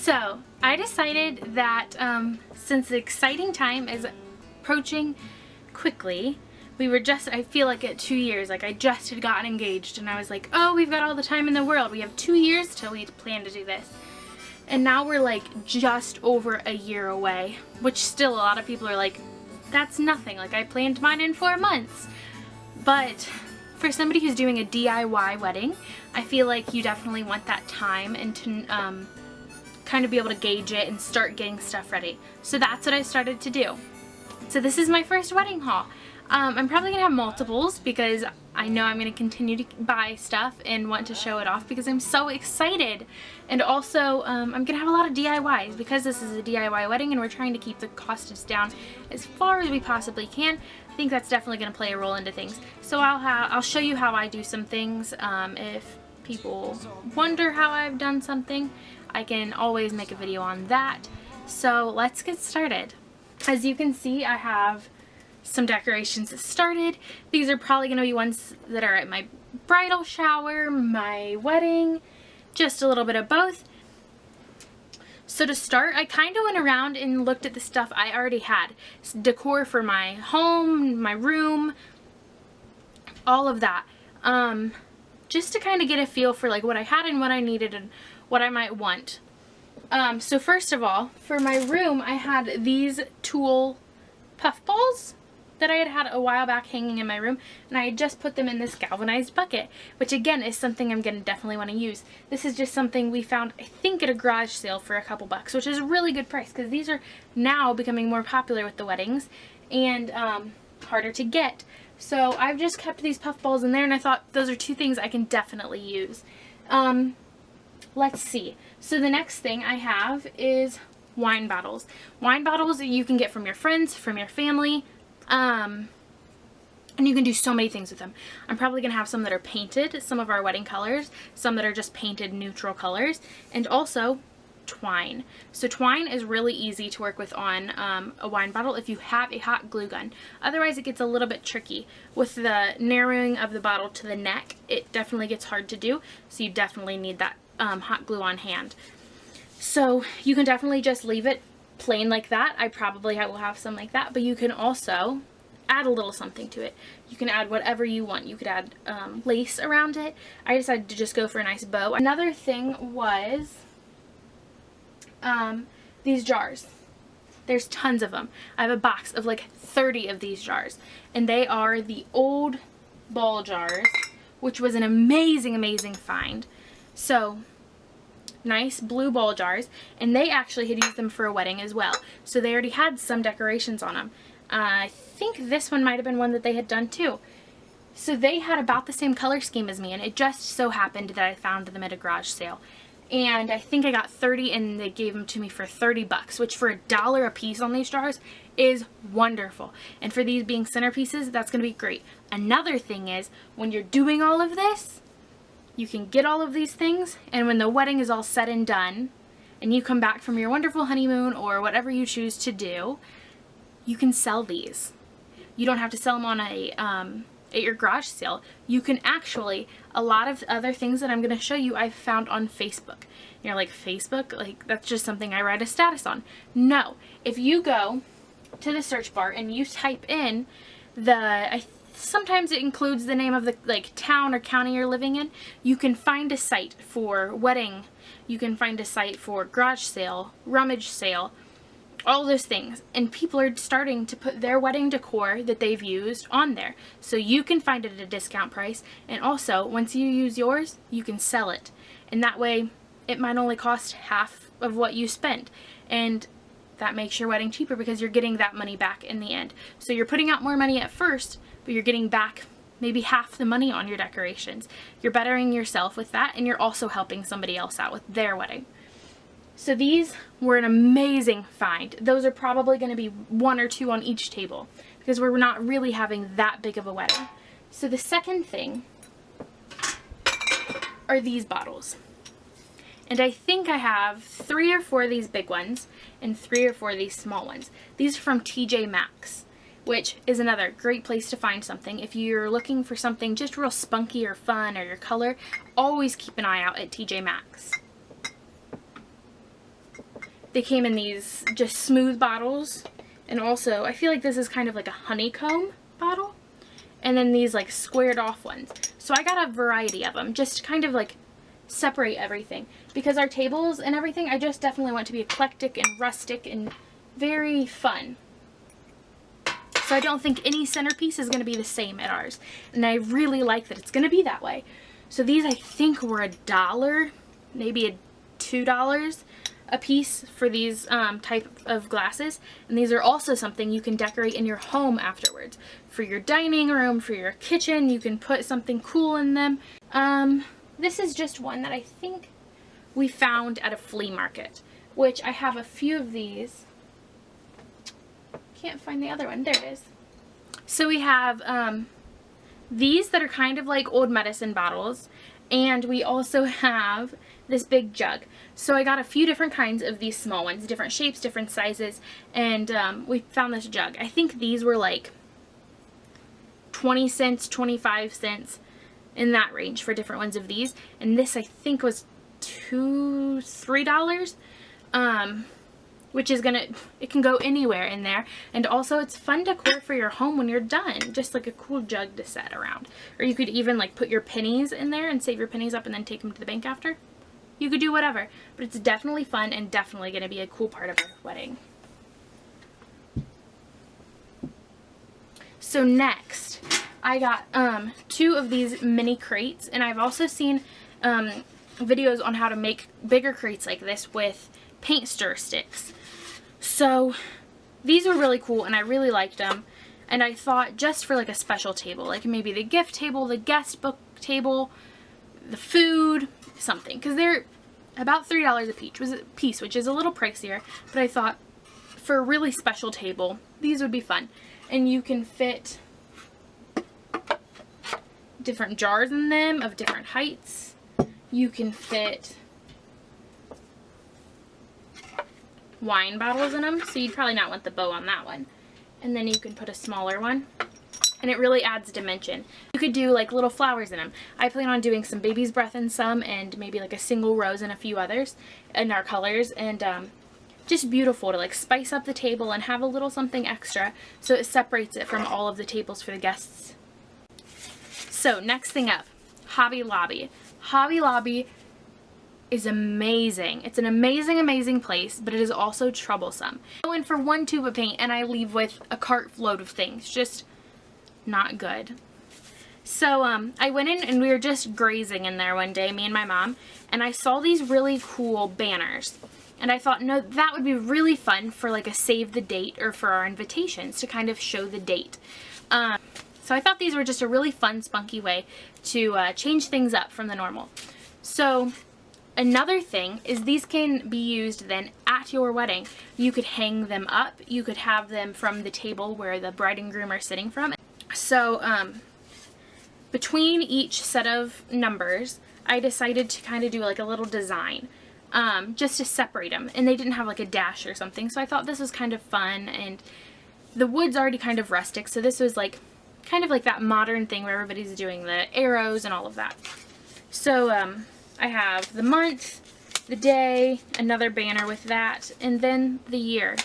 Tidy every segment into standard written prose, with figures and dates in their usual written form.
So I decided that since the exciting time is approaching quickly, I feel like at 2 years, like I just had gotten engaged and I was like, oh, we've got all the time in the world. We have 2 years till we plan to do this. And now we're like just over a year away, which still a lot of people are like, that's nothing. Like I planned mine in 4 months. But for somebody who's doing a DIY wedding, I feel like you definitely want that time and to kind of be able to gauge it and start getting stuff ready. So that's what I started to do. So this is my first wedding haul. I'm probably going to have multiples because I know I'm going to continue to buy stuff and want to show it off because I'm so excited. And also, I'm going to have a lot of DIYs because this is a DIY wedding and we're trying to keep the costs down as far as we possibly can. I think that's definitely going to play a role into things. So I'll show you how I do some things. If people wonder how I've done something, I can always make a video on that. So let's get started. As you can see, I have some decorations that started. These are probably going to be ones that are at my bridal shower, my wedding, just a little bit of both. So to start, I kind of went around and looked at the stuff I already had. Decor for my home, my room, all of that. Just to kind of get a feel for like what I had and what I needed and what I might want. So first of all, for my room, I had these tulle puffballs that I had had a while back hanging in my room, and I had just put them in this galvanized bucket, which again is something I'm going to definitely want to use. This is just something we found, I think, at a garage sale for a couple bucks, which is a really good price because these are now becoming more popular with the weddings and harder to get. So I've just kept these puffballs in there, and I thought those are two things I can definitely use. Let's see. So the next thing I have is wine bottles. Wine bottles you can get from your friends, from your family, and you can do so many things with them. I'm probably going to have some that are painted, some of our wedding colors, some that are just painted neutral colors, and also twine. So twine is really easy to work with on a wine bottle if you have a hot glue gun. Otherwise it gets a little bit tricky. With the narrowing of the bottle to the neck, it definitely gets hard to do, so you definitely need that hot glue on hand. So you can definitely just leave it plain like that. I probably will have some like that, but you can also add a little something to it. You can add whatever you want. You could add lace around it. I decided to just go for a nice bow. Another thing was these jars. There's tons of them. I have a box of like 30 of these jars, and they are the old ball jars, which was an amazing find. So nice blue ball jars, and they actually had used them for a wedding as well, so they already had some decorations on them. I think this one might have been one that they had done too. So they had about the same color scheme as me, and it just so happened that I found them at a garage sale, and I think I got 30 and they gave them to me for 30 bucks, which for $1 a piece on these jars is wonderful. And for these being centerpieces, that's going to be great. Another thing is, when you're doing all of this, you can get all of these things, and when the wedding is all said and done, and you come back from your wonderful honeymoon or whatever you choose to do, you can sell these. You don't have to sell them on a at your garage sale. You can actually, a lot of other things that I'm going to show you I've found on Facebook. You're like, Facebook? Like, that's just something I write a status on. No. If you go to the search bar and you type in sometimes it includes the name of the town or county you're living in. You can find a site for wedding. You can find a site for garage sale, rummage sale, all those things. And people are starting to put their wedding decor that they've used on there. So you can find it at a discount price. And also, once you use yours, you can sell it. And that way, it might only cost half of what you spent. And that makes your wedding cheaper because you're getting that money back in the end. So you're putting out more money at first, but you're getting back maybe half the money on your decorations. You're bettering yourself with that, and you're also helping somebody else out with their wedding. So these were an amazing find. Those are probably going to be 1 or 2 on each table because we're not really having that big of a wedding. So the second thing are these bottles. And I think I have 3 or 4 of these big ones and 3 or 4 of these small ones. These are from TJ Maxx, which is another great place to find something. If you're looking for something just real spunky or fun or your color, always keep an eye out at TJ Maxx. they came in these just smooth bottles. And also, I feel like this is kind of like a honeycomb bottle. And then these like squared off ones. So I got a variety of them just to kind of like separate everything. Because our tables and everything, I just definitely want to be eclectic and rustic and very fun. So I don't think any centerpiece is going to be the same at ours. And I really like that it's going to be that way. So these I think were $1, maybe $2 a piece for these type of glasses. And these are also something you can decorate in your home afterwards. For your dining room, for your kitchen, you can put something cool in them. This is just one that I think we found at a flea market, which I have a few of these. Can't find the other one. There it is. So we have these that are kind of like old medicine bottles, and we also have this big jug. So I got a few different kinds of these small ones, different shapes, different sizes, and we found this jug. I think these were like 20 cents, 25 cents, in that range for different ones of these. And this I think was $3, which is gonna, it can go anywhere in there. And also it's fun decor for your home when you're done, just like a cool jug to set around. Or you could even like put your pennies in there and save your pennies up and then take them to the bank after. You could do whatever, but it's definitely fun and definitely gonna be a cool part of our wedding. So next, I got 2 of these mini crates, and I've also seen videos on how to make bigger crates like this with paint stir sticks. So these were really cool and I really liked them, and I thought just for like a special table, like maybe the gift table, the guest book table, the food, something, because they're about $3 a piece, which is a little pricier, but I thought for a really special table these would be fun. And you can fit different jars in them of different heights. You can fit wine bottles in them, so you'd probably not want the bow on that one. And then you can put a smaller one, and it really adds dimension. You could do like little flowers in them. I plan on doing some baby's breath in some, and maybe like a single rose and a few others in our colors, and just beautiful to like spice up the table and have a little something extra so it separates it from all of the tables for the guests. So next thing up, Hobby Lobby. Hobby Lobby is amazing. It's an amazing, amazing place, but it is also troublesome. I go in for 1 tube of paint and I leave with a cart load of things. Just not good. So I went in and we were just grazing in there one day, me and my mom, and I saw these really cool banners. And I thought, no, that would be really fun for like a save the date or for our invitations to kind of show the date. So I thought these were just a really fun, spunky way to change things up from the normal. So another thing is these can be used then at your wedding. You could hang them up. You could have them from the table where the bride and groom are sitting from. So between each set of numbers, I decided to kind of do like a little design. Just to separate them, and they didn't have like a dash or something, so I thought this was kind of fun, and the wood's already kind of rustic, so this was like kind of like that modern thing where everybody's doing the arrows and all of that. So I have the month, the day, another banner with that, and then the year.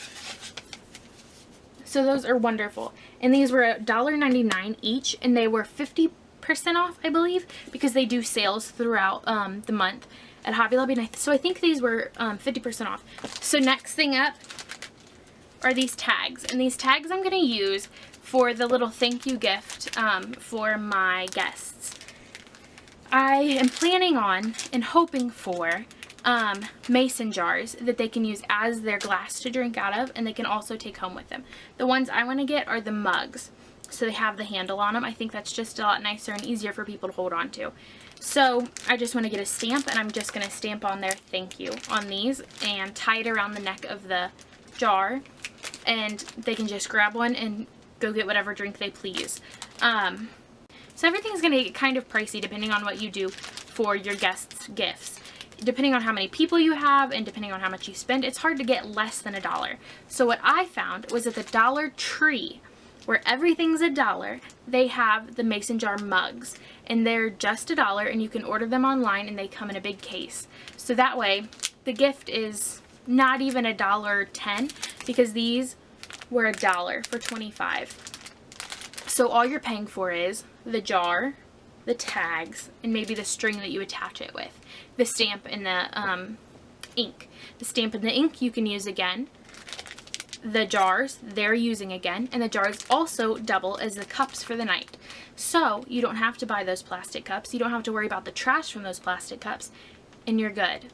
So those are wonderful, and these were $1.99 each, and they were 50% off, I believe, because they do sales throughout the month at Hobby Lobby. So I think these were 50% off. So next thing up are these tags. And these tags I'm going to use for the little thank you gift for my guests. I am planning on and hoping for mason jars that they can use as their glass to drink out of, and they can also take home with them. The ones I want to get are the mugs. So they have the handle on them. I think that's just a lot nicer and easier for people to hold on to. So I just want to get a stamp, and I'm just going to stamp on their thank you on these and tie it around the neck of the jar, and they can just grab one and go get whatever drink they please. So everything's going to get kind of pricey depending on what you do for your guests' gifts. Depending on how many people you have and depending on how much you spend, it's hard to get less than $1. So what I found was at the Dollar Tree, where everything's $1, they have the mason jar mugs, and they're just $1, and you can order them online and they come in a big case. So that way the gift is not even $1.10, because these were $1 for 25. So all you're paying for is the jar, the tags, and maybe the string that you attach it with, the stamp and the ink. The stamp and the ink you can use again. The jars they're using again, and the jars also double as the cups for the night. So you don't have to buy those plastic cups. You don't have to worry about the trash from those plastic cups, and you're good.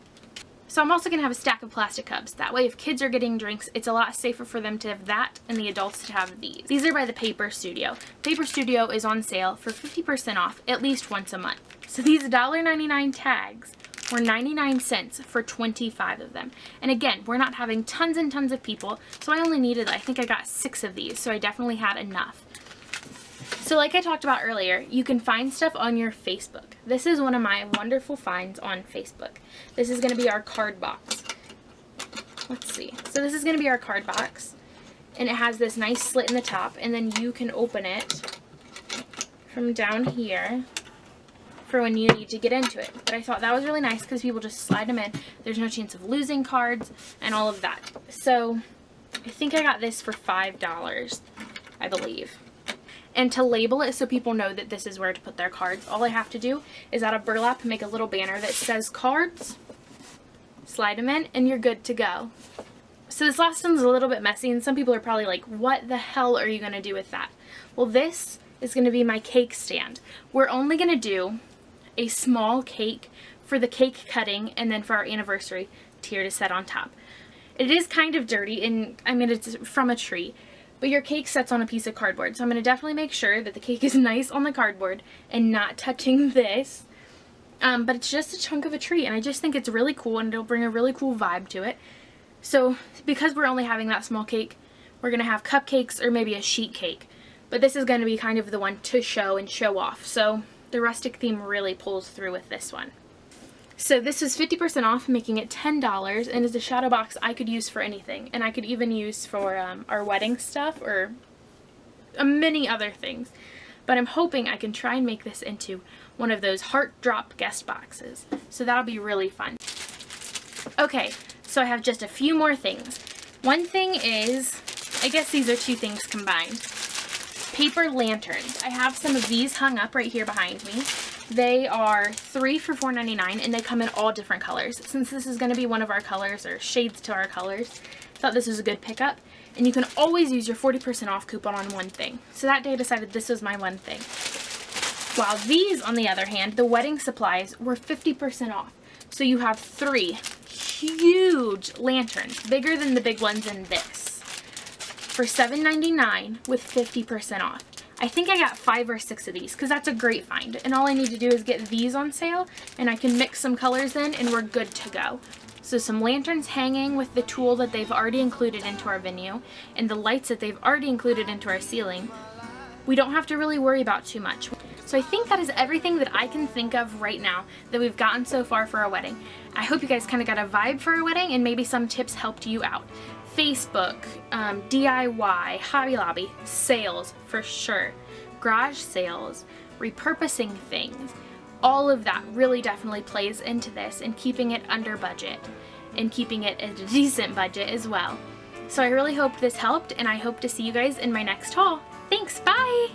So I'm also going to have a stack of plastic cups. That way if kids are getting drinks, it's a lot safer for them to have that and the adults to have these. These are by the Paper Studio. Paper Studio is on sale for 50% off at least once a month. So these $1.99 tags were 99 cents for 25 of them. And again, we're not having tons and tons of people, so I only needed, I think I got 6 of these, so I definitely had enough. So like I talked about earlier, you can find stuff on your Facebook. This is one of my wonderful finds on Facebook. This is going to be our card box. Let's see. So this is going to be our card box, and it has this nice slit in the top, and then you can open it from down here for when you need to get into it. But I thought that was really nice because people just slide them in. There's no chance of losing cards and all of that. So I think I got this for $5, I believe. And to label it so people know that this is where to put their cards, all I have to do is out of burlap make a little banner that says cards, slide them in, and you're good to go. So this last one's a little bit messy, and some people are probably like, what the hell are you going to do with that? Well, this is going to be my cake stand. We're only going to do a small cake for the cake cutting and then for our anniversary tier to set on top. It is kind of dirty, and I mean it's from a tree, but your cake sets on a piece of cardboard, so I'm going to definitely make sure that the cake is nice on the cardboard and not touching this. But it's just a chunk of a tree, and I just think it's really cool, and it'll bring a really cool vibe to it. So because we're only having that small cake, we're going to have cupcakes or maybe a sheet cake. But this is going to be kind of the one to show and show off. So the rustic theme really pulls through with this one. So this was 50% off, making it $10, and is a shadow box I could use for anything. And I could even use for our wedding stuff or many other things. But I'm hoping I can try and make this into one of those heart drop guest boxes. So that'll be really fun. Okay, so I have just a few more things. One thing is, I guess these are two things combined. Paper lanterns. I have some of these hung up right here behind me. They are 3 for $4.99, and they come in all different colors. Since this is going to be one of our colors, or shades to our colors, I thought this was a good pickup. And you can always use your 40% off coupon on one thing. So that day I decided this was my one thing. While these, on the other hand, the wedding supplies, were 50% off. So you have 3 huge lanterns, bigger than the big ones in this, for $7.99 with 50% off. I think I got 5 or 6 of these because that's a great find. And all I need to do is get these on sale, and I can mix some colors in, and we're good to go. So some lanterns hanging with the tulle that they've already included into our venue, and the lights that they've already included into our ceiling. We don't have to really worry about too much. So I think that is everything that I can think of right now that we've gotten so far for our wedding. I hope you guys kind of got a vibe for our wedding, and maybe some tips helped you out. Facebook, DIY, Hobby Lobby, sales for sure, garage sales, repurposing things, all of that really definitely plays into this, and keeping it under budget and keeping it at a decent budget as well. So I really hope this helped, and I hope to see you guys in my next haul. Thanks, bye!